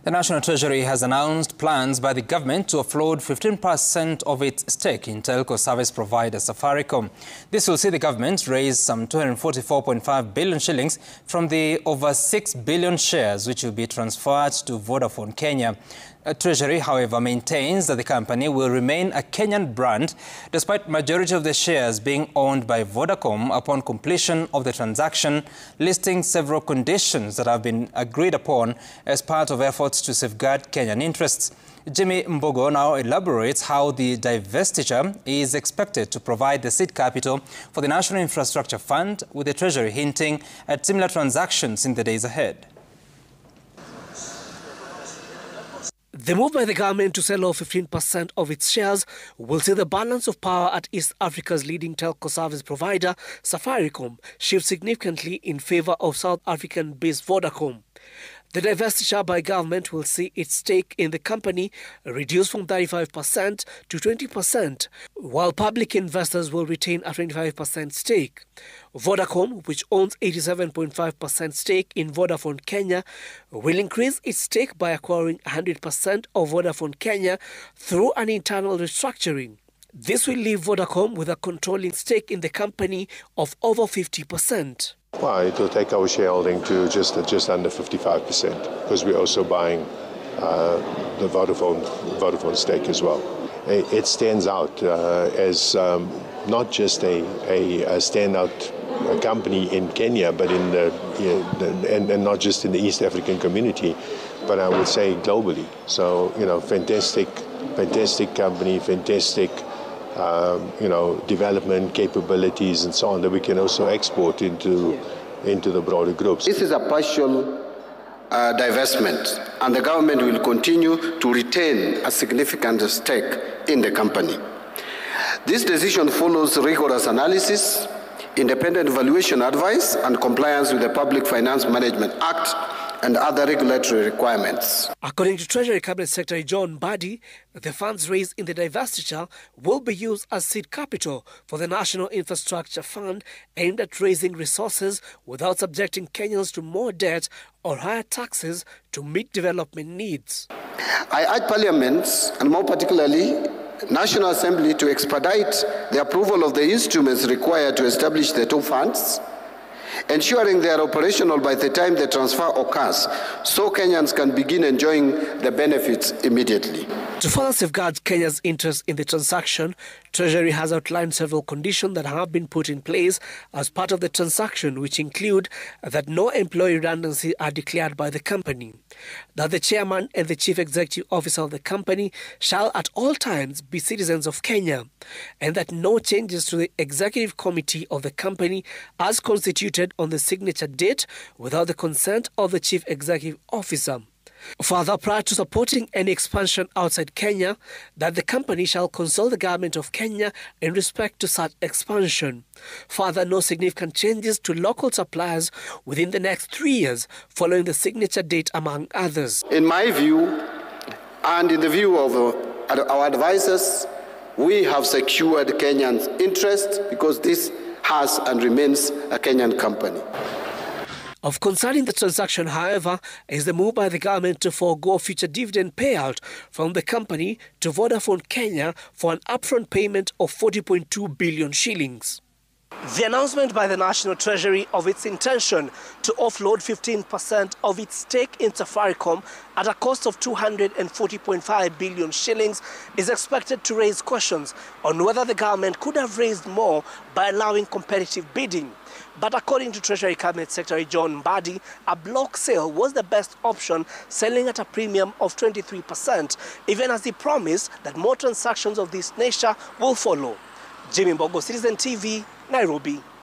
The National Treasury has announced plans by the government to offload 15% of its stake in telco service provider Safaricom. This will see the government raise some 244.5 billion shillings from the over 6 billion shares which will be transferred to Vodafone Kenya. Treasury, however, maintains that the company will remain a Kenyan brand despite majority of the shares being owned by Vodacom upon completion of the transaction, listing several conditions that have been agreed upon as part of efforts to safeguard Kenyan interests. Jimmy Mbogo now elaborates how the divestiture is expected to provide the seed capital for the National Infrastructure Fund, with the Treasury hinting at similar transactions in the days ahead. The move by the government to sell off 15% of its shares will see the balance of power at East Africa's leading telco service provider, Safaricom, shift significantly in favor of South African-based Vodacom. The divestiture by government will see its stake in the company reduced from 35% to 20%, while public investors will retain a 25% stake. Vodacom, which owns 87.5% stake in Vodafone Kenya, will increase its stake by acquiring 100% of Vodafone Kenya through an internal restructuring. This will leave Vodacom with a controlling stake in the company of over 50%. Well, it will take our shareholding to just under 55%, because we're also buying the Vodafone stake as well. It stands out as not just a standout company in Kenya, but in and not just in the East African community, but I would say globally. So, fantastic company, fantastic development capabilities and so on that we can also export into the broader groups. This is a partial divestment, and the government will continue to retain a significant stake in the company. This decision follows rigorous analysis, independent valuation advice, and compliance with the Public Finance Management Act and other regulatory requirements. According to Treasury Cabinet Secretary John Mbadi, the funds raised in the divestiture will be used as seed capital for the National Infrastructure Fund, aimed at raising resources without subjecting Kenyans to more debt or higher taxes to meet development needs. I urge Parliament, and more particularly National Assembly, to expedite the approval of the instruments required to establish the two funds, ensuring they are operational by the time the transfer occurs, so Kenyans can begin enjoying the benefits immediately. To further safeguard Kenya's interest in the transaction, Treasury has outlined several conditions that have been put in place as part of the transaction, which include that no employee redundancy are declared by the company, that the chairman and the chief executive officer of the company shall at all times be citizens of Kenya, and that no changes to the executive committee of the company as constituted on the signature date without the consent of the chief executive officer. Further, prior to supporting any expansion outside Kenya, that the company shall consult the government of Kenya in respect to such expansion. Further, no significant changes to local suppliers within the next 3 years following the signature date, among others. In my view, and in the view of our advisors, we have secured Kenyans' interest because this has and remains a Kenyan company. Of concern in the transaction, however, is the move by the government to forego future dividend payout from the company to Vodafone Kenya for an upfront payment of 40.2 billion shillings. The announcement by the National Treasury of its intention to offload 15% of its stake in Safaricom at a cost of 240.5 billion shillings is expected to raise questions on whether the government could have raised more by allowing competitive bidding. But according to Treasury Cabinet Secretary John Mbadi, a block sale was the best option, selling at a premium of 23%, even as he promised that more transactions of this nature will follow. Jimmy Mbogo, Citizen TV, Nairobi.